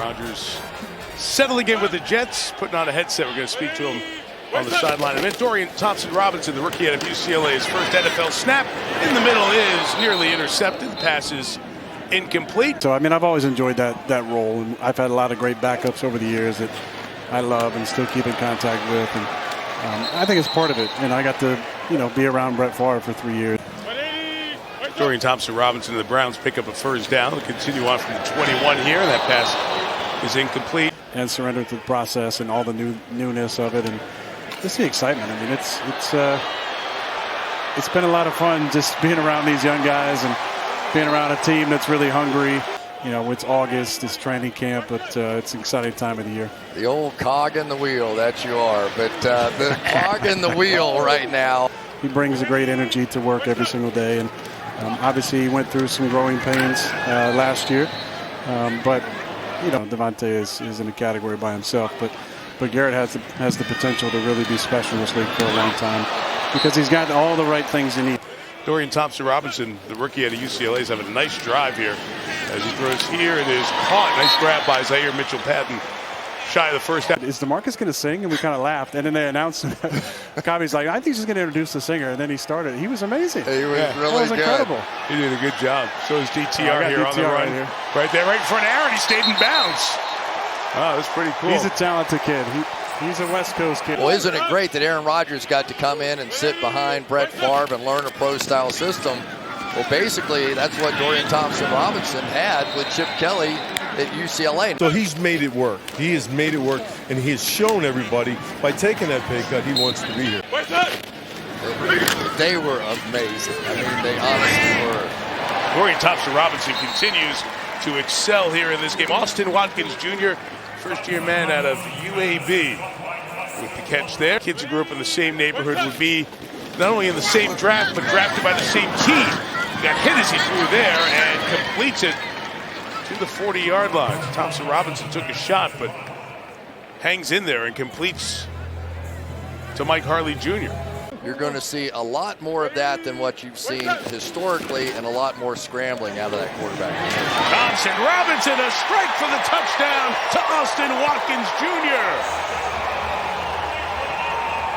Rodgers settling in with the Jets, putting on a headset. We're going to speak to him on the sideline. And then Dorian Thompson-Robinson, the rookie out of UCLA, his first NFL snap in the middle is nearly intercepted. The pass is incomplete. So, I mean, I've always enjoyed that role. And I've had a lot of great backups over the years that I love and still keep in contact with. And I think it's part of it. And I got to, be around Brett Favre for 3 years. Dorian Thompson-Robinson and the Browns pick up a first down. They'll continue on from the 21 here. That pass is incomplete. And surrender to the process and all the newness of it. And just the excitement. I mean, it's been a lot of fun just being around these young guys and being around a team that's really hungry. It's August, it's training camp, but it's an exciting time of the year. The old cog in the wheel, that you are. But the cog in the wheel right now. He brings a great energy to work every single day. And obviously he went through some growing pains last year. But, Devontae is in a category by himself. But Garrett has the potential to really be special in this league for a long time because he's got all the right things you need. Dorian Thompson-Robinson, the rookie out of UCLA, is having a nice drive here as he throws here. It is caught. Nice grab by Zaire Mitchell-Patton. Shy of the first half. Is DeMarcus going to sing? And we kind of laughed. And then they announced Cobby's like, I think he's going to introduce the singer. And then he started. He was amazing. He was really that was good. Incredible. He did a good job. So is DTR here on the run. Right there, right in front of Aaron. He stayed in bounds. Oh, that's pretty cool. He's a talented kid. He's a West Coast kid. Well, isn't it great that Aaron Rodgers got to come in and sit behind Brett Favre and learn a pro-style system? Well, basically, that's what Dorian Thompson-Robinson had with Chip Kelly at UCLA. So he's made it work. He has made it work, and he has shown everybody by taking that pay cut he wants to be here. They were amazing. I mean, they honestly were. Dorian Thompson-Robinson continues to excel here in this game. Austin Watkins Jr., first-year man out of UAB with the catch there. Kids who grew up in the same neighborhood would be not only in the same draft, but drafted by the same team. Got hit as he threw there and completes it to the 40-yard line. Thompson-Robinson took a shot, but hangs in there and completes to Mike Harley Jr. You're going to see a lot more of that than what you've seen historically and a lot more scrambling out of that quarterback. Thompson-Robinson, a strike for the touchdown to Austin Watkins Jr.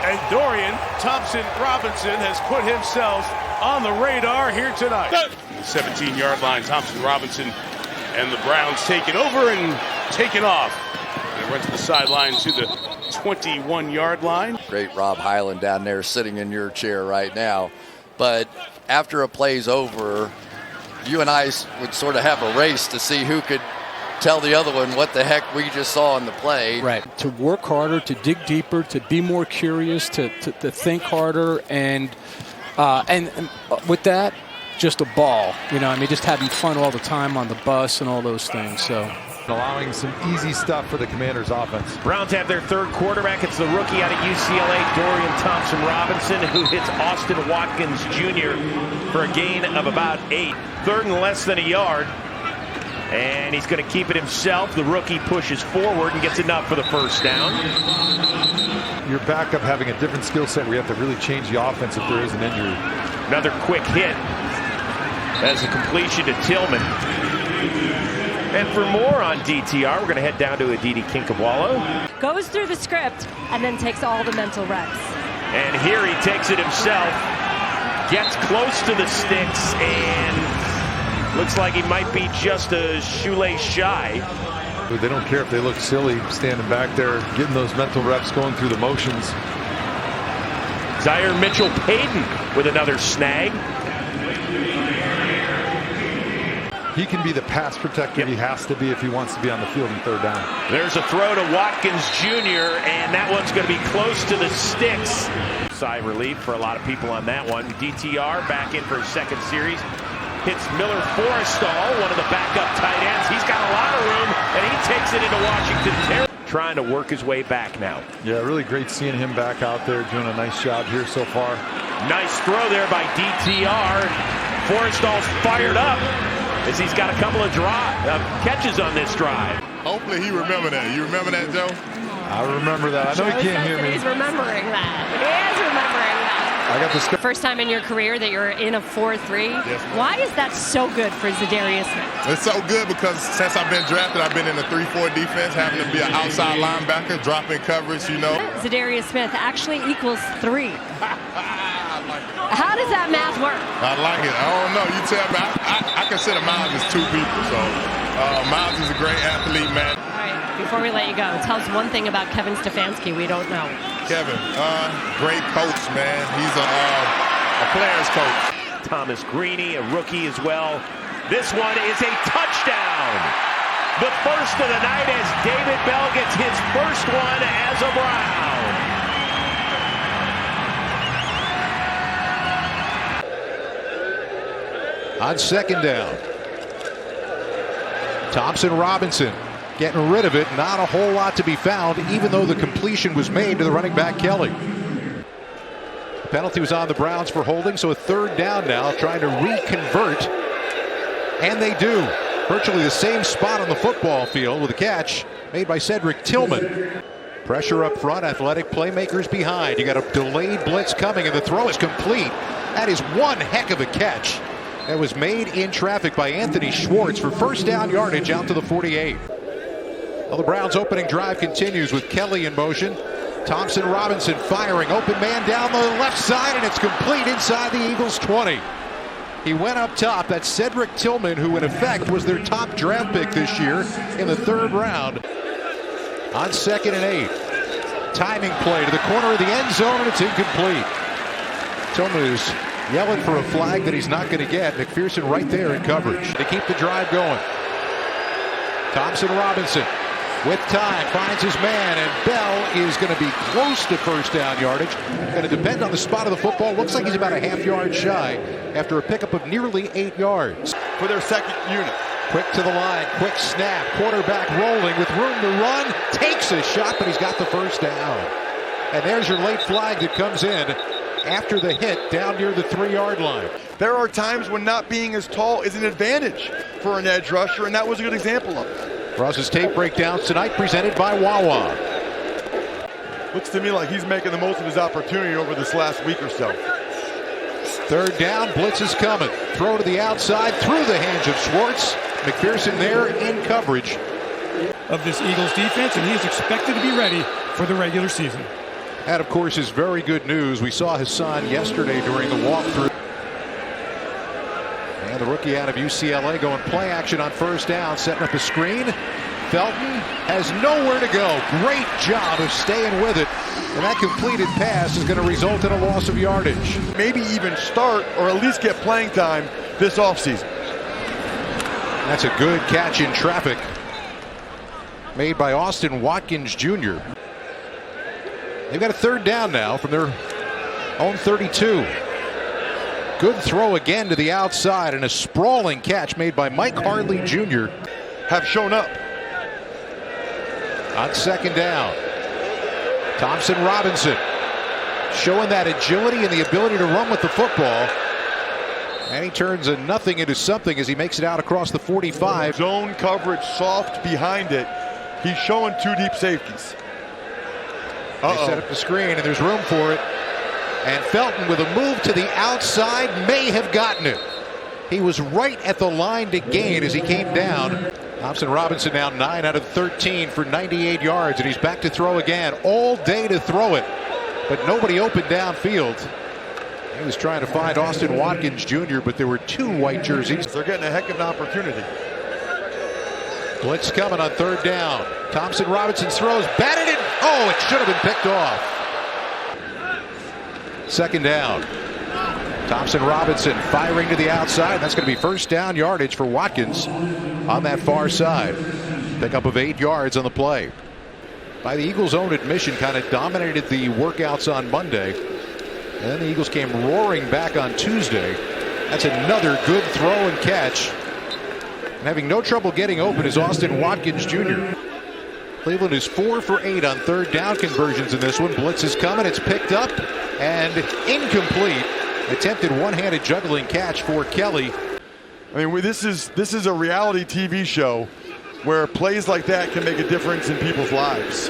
And Dorian Thompson-Robinson has put himself on the radar here tonight. 17-yard line, Thompson-Robinson and the Browns take it over and take it off. They went to the sideline to the 21-yard line. Great Rob Highland down there sitting in your chair right now. But after a play's over, you and I would sort of have a race to see who could tell the other one what the heck we just saw in the play. Right. To work harder, to dig deeper, to be more curious, to think harder, and with that, just a ball. Just having fun all the time on the bus and all those things. So. Allowing some easy stuff for the Commanders' offense. Browns have their third quarterback. It's the rookie out of UCLA, Dorian Thompson-Robinson, who hits Austin Watkins Jr. for a gain of about 8. Third and less than a yard. And he's going to keep it himself. The rookie pushes forward and gets enough for the first down. Your backup having a different skill set where you have to really change the offense if there is an injury. Another quick hit as a completion to Tillman. And for more on DTR, we're going to head down to Aditi Kinkawala. Goes through the script and then takes all the mental reps. And here he takes it himself, gets close to the sticks, and looks like he might be just a shoelace shy. But they don't care if they look silly standing back there, getting those mental reps, going through the motions. Zaire Mitchell-Patton with another snag. He can be the pass protector he has to be if he wants to be on the field in third down. There's a throw to Watkins Jr., and that one's going to be close to the sticks. Sigh of relief for a lot of people on that one. DTR back in for his second series. Hits Miller Forrestall, one of the backup tight ends. He's got a lot of room, and he takes it into Washington territory. Trying to work his way back now. Yeah, really great seeing him back out there doing a nice job here so far. Nice throw there by DTR. Forrestall's fired up as he's got a couple of catches on this drive. Hopefully he remember that. You remember that, Joe? I remember that. I know he can't hear me. He's remembering that. He is remembering that. I got the score. First time in your career that you're in a 4-3. Yes, ma'am. Why is that so good for Zadarius Smith? It's so good because since I've been drafted, I've been in a 3-4 defense, having to be an outside linebacker, dropping coverage, you know. Zadarius Smith actually equals 3. How does that math work? I like it. I don't know. You tell me. I consider Miles as 2 people. So Miles is a great athlete, man. All right, before we let you go, tell us one thing about Kevin Stefanski we don't know. Kevin, great coach, man. He's a player's coach. Thomas Greeny, a rookie as well. This one is a touchdown. The first of the night as David Bell gets his first one as a Brown. On second down, Thompson-Robinson getting rid of it. Not a whole lot to be found, even though the completion was made to the running back Kelly. The penalty was on the Browns for holding, so a third down now, trying to reconvert. And they do. Virtually the same spot on the football field with a catch made by Cedric Tillman. Pressure up front, athletic playmakers behind. You got a delayed blitz coming, and the throw is complete. That is one heck of a catch. That was made in traffic by Anthony Schwartz for first down yardage out to the 48. Well, the Browns' opening drive continues with Kelly in motion. Thompson-Robinson firing. Open man down the left side, and it's complete inside the Eagles' 20. He went up top. That's Cedric Tillman, who in effect was their top draft pick this year in the 3rd round. On 2nd and 8. Timing play to the corner of the end zone, and it's incomplete. Tillman is yelling for a flag that he's not going to get. McPherson right there in coverage. They keep the drive going. Thompson-Robinson with time finds his man, and Bell is going to be close to first down yardage. Going to depend on the spot of the football. Looks like he's about a half yard shy after a pickup of nearly 8 yards. For their second unit. Quick to the line, quick snap, quarterback rolling with room to run, takes a shot, but he's got the first down. And there's your late flag that comes in after the hit down near the 3-yard line. There are times when not being as tall is an advantage for an edge rusher, and that was a good example of it. Ross's tape breakdowns tonight presented by Wawa. Looks to me like he's making the most of his opportunity over this last week or so. 3rd down, blitz is coming. Throw to the outside through the hands of Schwartz. McPherson there in coverage of this Eagles defense, and he is expected to be ready for the regular season. That, of course, is very good news. We saw Hassan yesterday during the walkthrough. And the rookie out of UCLA going play action on first down, setting up a screen. Felton has nowhere to go. Great job of staying with it. And that completed pass is going to result in a loss of yardage. Maybe even start or at least get playing time this offseason. That's a good catch in traffic made by Austin Watkins Jr. They've got a 3rd down now from their own 32. Good throw again to the outside, and a sprawling catch made by Mike Harley Jr. Have shown up. On 2nd down, Thompson-Robinson showing that agility and the ability to run with the football. And he turns a nothing into something as he makes it out across the 45. Zone coverage soft behind it. He's showing 2 deep safeties. They set up the screen, and there's room for it. And Felton, with a move to the outside, may have gotten it. He was right at the line to gain as he came down. Thompson-Robinson now 9 out of 13 for 98 yards, and he's back to throw again. All day to throw it, but nobody open downfield. He was trying to find Austin Watkins Jr., but there were 2 white jerseys. They're getting a heck of an opportunity. Blitz coming on 3rd down. Thompson-Robinson throws, batted it. Oh, it should have been picked off. 2nd down. Thompson-Robinson firing to the outside. That's going to be first down yardage for Watkins on that far side. Pickup of 8 yards on the play. By the Eagles' own admission, kind of dominated the workouts on Monday. And then the Eagles came roaring back on Tuesday. That's another good throw and catch. And having no trouble getting open is Austin Watkins Jr. Cleveland is 4 for 8 on 3rd down conversions in this one. Blitz is coming. It's picked up and incomplete. Attempted one-handed juggling catch for Kelly. I mean, this is a reality TV show where plays like that can make a difference in people's lives.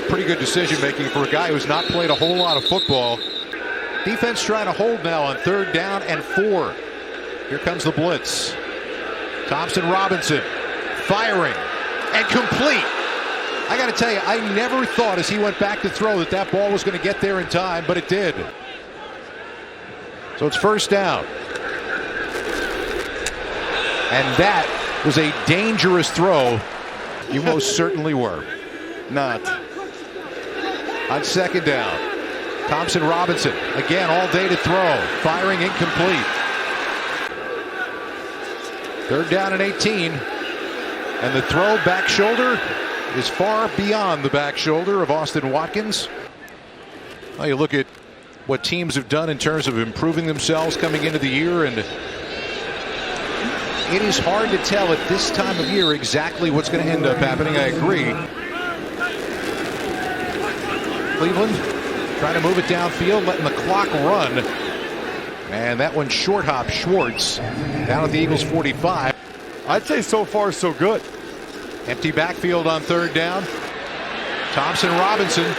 Pretty good decision making for a guy who's not played a whole lot of football. Defense trying to hold now on 3rd down and 4. Here comes the blitz. Thompson-Robinson firing and complete. I got to tell you, I never thought as he went back to throw that ball was going to get there in time, but it did. So it's 1st down. And that was a dangerous throw. You most certainly were. Not. On 2nd down. Thompson-Robinson, again, all day to throw. Firing incomplete. 3rd down and 18. And the throw back shoulder is far beyond the back shoulder of Austin Watkins. Well, you look at what teams have done in terms of improving themselves coming into the year, and it is hard to tell at this time of year exactly what's going to end up happening. I agree. Cleveland trying to move it downfield, letting the clock run. And that one short hop Schwartz down at the Eagles 45. I'd say so far so good. Empty backfield on 3rd down. Thompson-Robinson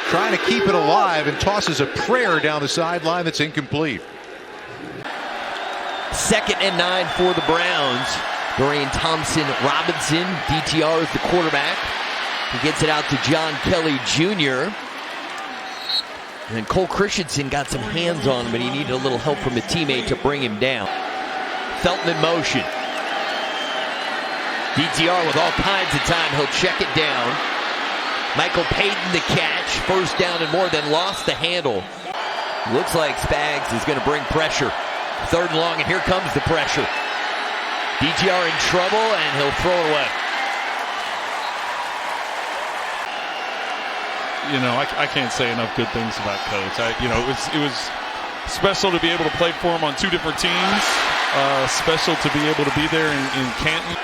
trying to keep it alive and tosses a prayer down the sideline that's incomplete. 2nd and 9 for the Browns. Dorian Thompson-Robinson, DTR is the quarterback. He gets it out to John Kelly Jr. And Cole Christensen got some hands on him, but he needed a little help from a teammate to bring him down. Felton in motion. DTR with all kinds of time. He'll check it down. Michael Payton the catch. 1st down and more, then lost the handle. Looks like Spags is going to bring pressure. 3rd and long, and here comes the pressure. DTR in trouble, and he'll throw it away. You know, I can't say enough good things about Coach. It was special to be able to play for him on 2 different teams. Special to be able to be there in Canton.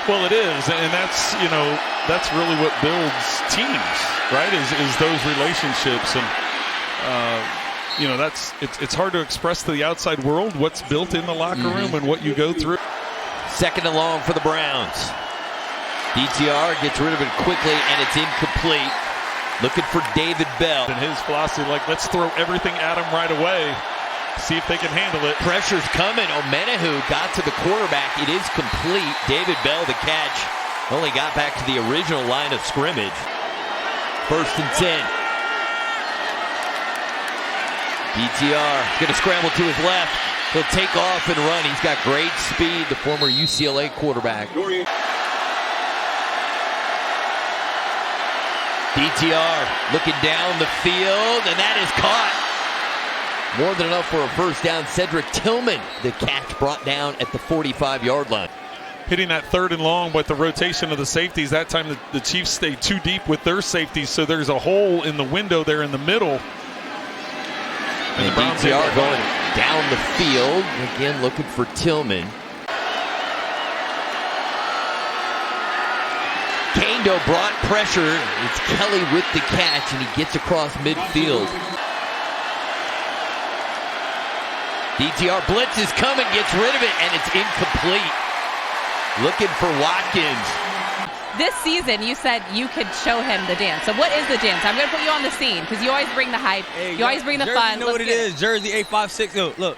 Well, it is, and that's really what builds teams, right? Is those relationships, and it's hard to express to the outside world what's built in the locker room and what you go through. 2nd and long for the Browns. DTR gets rid of it quickly, and it's incomplete. Looking for David Bell. And his philosophy, let's throw everything at him right away. See if they can handle it. Pressure's coming. Omenahu got to the quarterback. It is complete. David Bell, the catch, only got back to the original line of scrimmage. 1st and 10. DTR going to scramble to his left. He'll take off and run. He's got great speed, the former UCLA quarterback. Dorian. DTR looking down the field, and that is caught. More than enough for a 1st down. Cedric Tillman, the catch brought down at the 45-yard line. Hitting that 3rd and long, but the rotation of the safeties, that time the Chiefs stayed too deep with their safeties, so there's a hole in the window there in the middle. And the DTR going down the field, again looking for Tillman. Kando brought pressure. It's Kelly with the catch, and he gets across midfield. DTR blitz is coming, gets rid of it, and it's incomplete. Looking for Watkins. This season, you said you could show him the dance. So what is the dance? I'm going to put you on the scene because you always bring the hype. You always bring the fun. You know what it is. Jersey 856. Look.